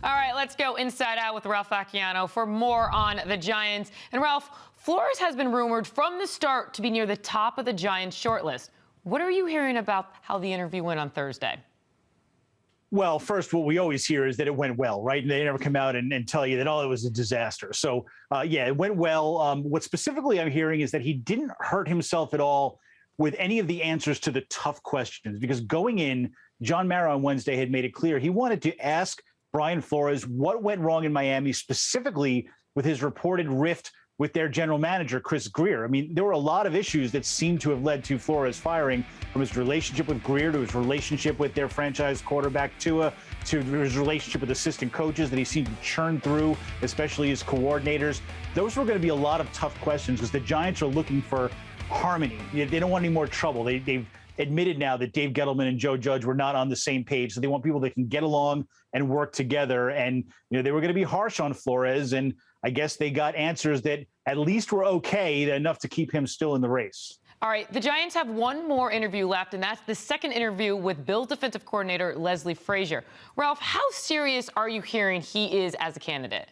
All right, let's go inside out with Ralph Vacchiano for more on the Giants. And Ralph, Flores has been rumored from the start to be near the top of the Giants shortlist. What are you hearing about how the interview went on Thursday? Well, first, what we always hear is that it went well, right? And they never come out and tell you that, oh, it was a disaster. So, yeah, it went well. What specifically I'm hearing is that he didn't hurt himself at all with any of the answers to the tough questions, because going in, John Mara on Wednesday had made it clear he wanted to ask Brian Flores what went wrong in Miami, specifically with his reported rift with their general manager, Chris Grier. I mean, there were a lot of issues that seemed to have led to Flores firing, from his relationship with Grier to his relationship with their franchise quarterback Tua, to his relationship with assistant coaches that he seemed to churn through, especially his coordinators. Those were going to be a lot of tough questions because the Giants are looking for harmony. They don't want any more trouble. They've admitted now that Dave Gettleman and Joe Judge were not on the same page. So they want people that can get along and work together. And, they were going to be harsh on Flores. And I guess they got answers that at least were okay, enough to keep him still in the race. All right, the Giants have one more interview left, and that's the second interview with Bills defensive coordinator Leslie Frazier. Ralph, how serious are you hearing he is as a candidate?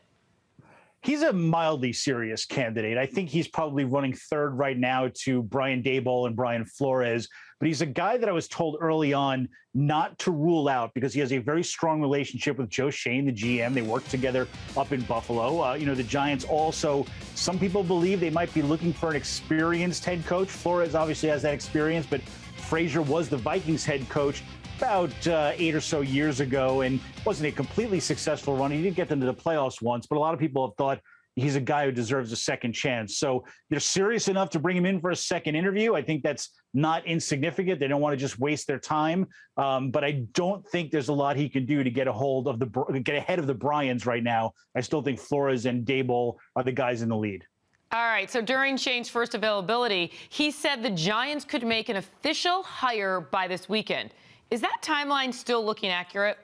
He's a mildly serious candidate. I think he's probably running third right now to Brian Daboll and Brian Flores. But he's a guy that I was told early on not to rule out because he has a very strong relationship with Joe Shane, the GM. They work together up in Buffalo. The Giants also, some people believe they might be looking for an experienced head coach. Flores obviously has that experience, but Frazier was the Vikings head coach about 8 or so years ago, and wasn't a completely successful run. He did get them to the playoffs once, but a lot of people have thought he's a guy who deserves a second chance. So they're serious enough to bring him in for a second interview. I think that's not insignificant. They don't want to just waste their time. But I don't think there's a lot he can do to get ahead of the Bryans right now. I still think Flores and Daboll are the guys in the lead. All right, so during Shane's first availability, he said the Giants could make an official hire by this weekend. Is that timeline still looking accurate?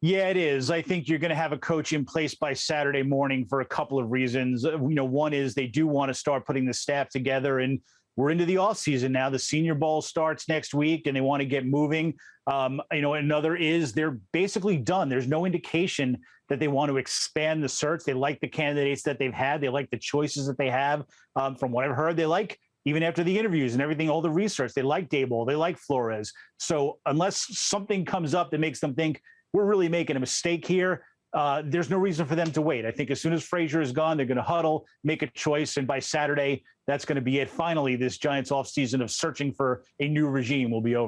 Yeah, it is. I think you're going to have a coach in place by Saturday morning for a couple of reasons. One is they do want to start putting the staff together, and we're into the offseason now. The Senior Bowl starts next week, and they want to get moving. Another is they're basically done. There's no indication that they want to expand the search. They like the candidates that they've had. They like the choices that they have. From what I've heard, they like, even after the interviews and everything, all the research, they like Daboll, they like Flores. So unless something comes up that makes them think we're really making a mistake here, there's no reason for them to wait. I think as soon as Frazier is gone, they're going to huddle, make a choice, and by Saturday, that's going to be it. Finally, this Giants offseason of searching for a new regime will be over.